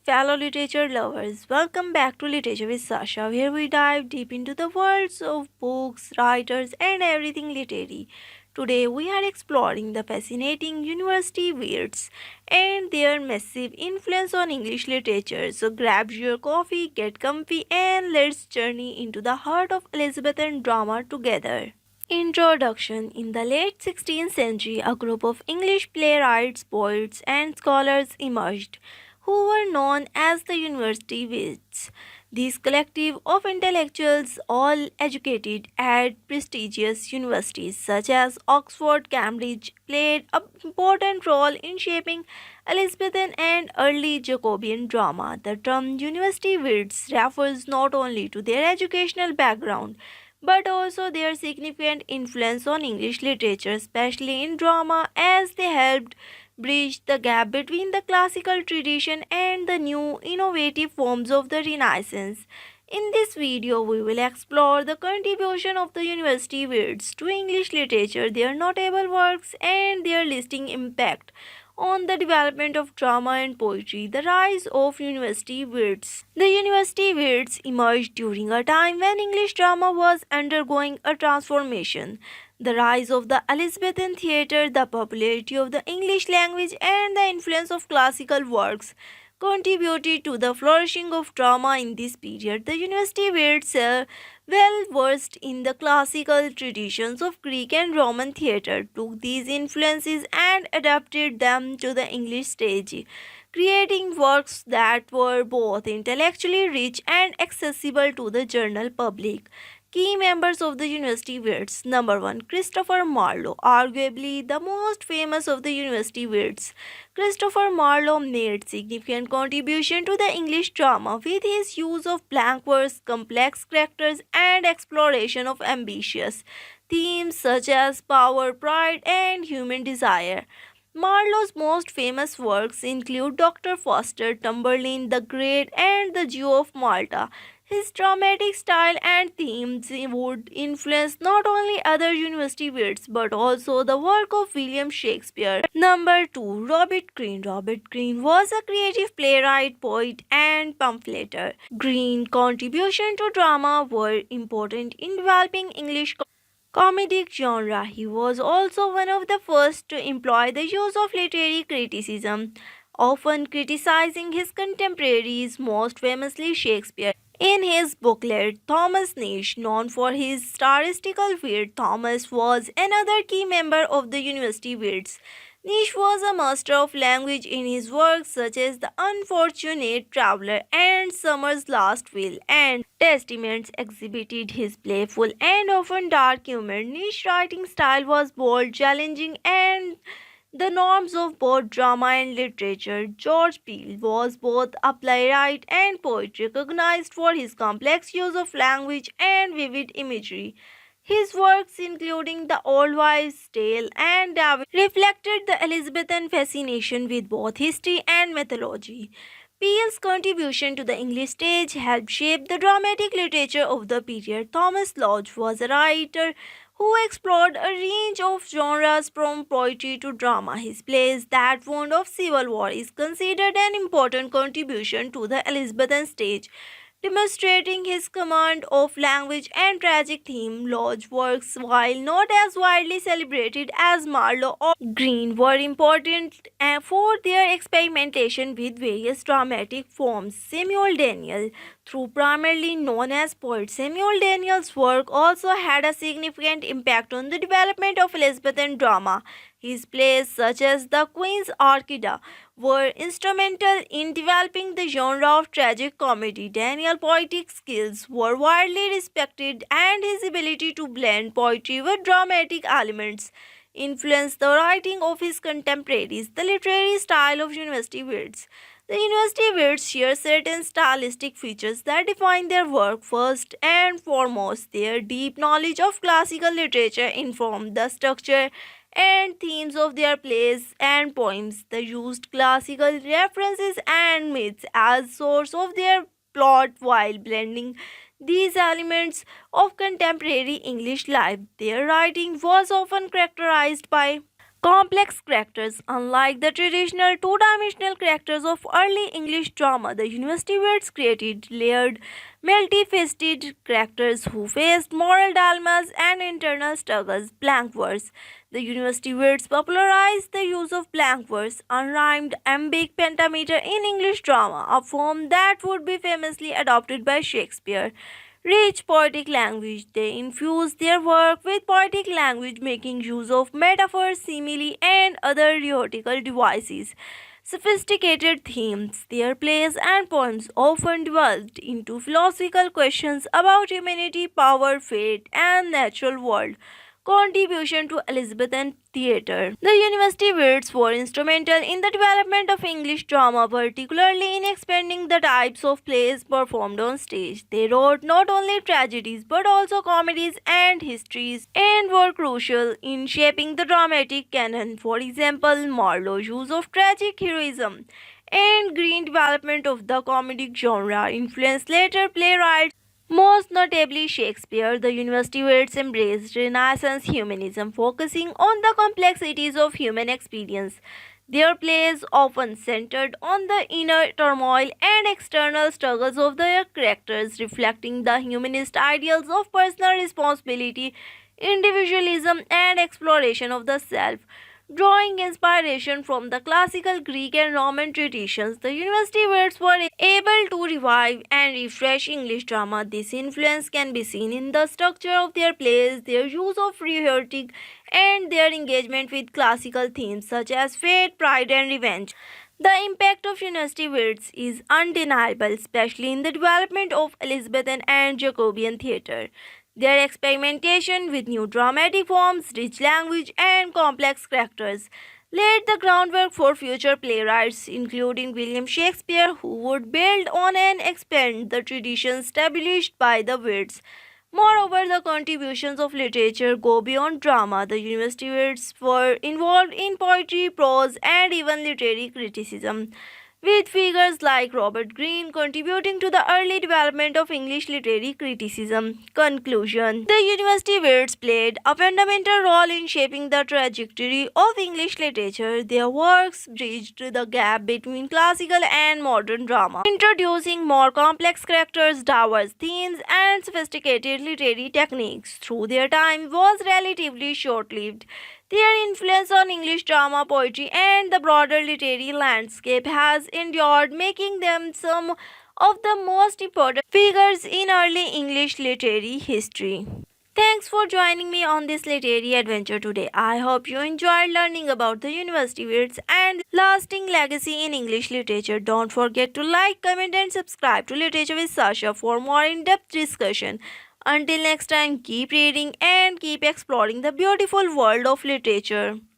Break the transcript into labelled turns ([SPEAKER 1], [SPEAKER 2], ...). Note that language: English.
[SPEAKER 1] fellow literature lovers. Welcome back to Literature with Sasha, where we dive deep into the worlds of books, writers, and everything literary. Today, we are exploring the fascinating university weirds and their massive influence on English literature. So, grab your coffee, get comfy, and let's journey into the heart of Elizabethan drama together. Introduction. In the late 16th century, a group of English playwrights, poets, and scholars emerged who were known as the University Wits. This collective of intellectuals, all educated at prestigious universities such as Oxford, Cambridge, played an important role in shaping Elizabethan and early Jacobean drama. The term University Wits refers not only to their educational background but also their significant influence on English literature, especially in drama, as they helped bridge the gap between the classical tradition and the new innovative forms of the Renaissance. In this video, we will explore the contribution of the university wits to English literature, their notable works, and their lasting impact on the development of drama and poetry. The rise of university wits. The university wits emerged during a time when English drama was undergoing a transformation. The rise of the Elizabethan theatre, the popularity of the English language, and the influence of classical works contributed to the flourishing of drama in this period. The university wits, well versed in the classical traditions of Greek and Roman theatre, took these influences and adapted them to the English stage, creating works that were both intellectually rich and accessible to the general public. Key members of the university wits. Number 1. Christopher Marlowe, arguably the most famous of the university wits. Christopher Marlowe made significant contribution to the English drama with his use of blank verse, complex characters, and exploration of ambitious themes such as power, pride, and human desire. Marlowe's most famous works include Dr. Foster, Tamburlaine the Great, and The Jew of Malta. His dramatic style and themes would influence not only other university wits but also the work of William Shakespeare. Number 2. Robert Greene. Robert Greene was a creative playwright, poet, and pamphleteer. Greene's contribution to drama were important in developing English comedic genre. He was also one of the first to employ the use of literary criticism, often criticizing his contemporaries, most famously Shakespeare. In his booklet, Thomas Nish, known for his statistical wit, Thomas was another key member of the university wits. Nish was a master of language in his works such as The Unfortunate Traveller and Summer's Last Will and Testaments exhibited his playful and often dark humor. Nish's writing style was bold, challenging, and the norms of both drama and literature. George Peele was both a playwright and poet, recognized for his complex use of language and vivid imagery. His works, including The Old Wives' Tale and David, reflected the Elizabethan fascination with both history and mythology. Peele's contribution to the English stage helped shape the dramatic literature of the period. Thomas Lodge was a writer who explored a range of genres from poetry to drama. His plays That Wound of Civil War is considered an important contribution to the Elizabethan stage, demonstrating his command of language and tragic theme. Lodge's works, while not as widely celebrated as Marlowe or Greene, were important for their experimentation with various dramatic forms. Samuel Daniel, though primarily known as poet, Samuel Daniel's work also had a significant impact on the development of Elizabethan drama. His plays, such as The Queen's Orchid, were instrumental in developing the genre of tragic comedy. Daniel's poetic skills were widely respected, and his ability to blend poetry with dramatic elements influenced the writing of his contemporaries. The literary style of university wits. The university wits share certain stylistic features that define their work. First and foremost, their deep knowledge of classical literature informed the structure and themes of their plays and poems. They used classical references and myths as source of their plot while blending these elements of contemporary English life. Their writing was often characterized by complex characters. Unlike the traditional two-dimensional characters of early English drama, the University Wits created layered, multifaceted characters who faced moral dilemmas and internal struggles. Blank verse. The University Wits popularized the use of blank verse, unrhymed iambic pentameter in English drama, a form that would be famously adopted by Shakespeare. Rich poetic language. They infuse their work with poetic language, making use of metaphors, simile, and other rhetorical devices. Sophisticated themes. Their plays and poems often delved into philosophical questions about humanity, power, fate, and natural world. Contribution to Elizabethan theatre. The university wits were instrumental in the development of English drama, particularly in expanding the types of plays performed on stage. They wrote not only tragedies but also comedies and histories and were crucial in shaping the dramatic canon. For example, Marlowe's use of tragic heroism and green development of the comedic genre influenced later playwrights, most notably Shakespeare. The university wits embraced Renaissance humanism, focusing on the complexities of human experience. Their plays often centered on the inner turmoil and external struggles of their characters, reflecting the humanist ideals of personal responsibility, individualism, and exploration of the self. Drawing inspiration from the classical Greek and Roman traditions, the university wits were able to revive and refresh English drama. This influence can be seen in the structure of their plays, their use of rhetoric, and their engagement with classical themes such as fate, pride, and revenge. The impact of university wits is undeniable, especially in the development of Elizabethan and Jacobean theatre. Their experimentation with new dramatic forms, rich language, and complex characters laid the groundwork for future playwrights, including William Shakespeare, who would build on and expand the traditions established by the Wits. Moreover, the contributions of literature go beyond drama. The university wits were involved in poetry, prose, and even literary criticism, with figures like Robert Greene contributing to the early development of English literary criticism. Conclusion. The university wits played a fundamental role in shaping the trajectory of English literature. Their works bridged the gap between classical and modern drama, introducing more complex characters, diverse themes, and sophisticated literary techniques. Through their time was relatively short-lived, their influence on English drama, poetry, and the broader literary landscape has endured, making them some of the most important figures in early English literary history. Thanks for joining me on this literary adventure today. I hope you enjoyed learning about the university wits and lasting legacy in English literature. Don't forget to like, comment, and subscribe to Literature with Sasha for more in depth discussion. Until next time, keep reading and keep exploring the beautiful world of literature.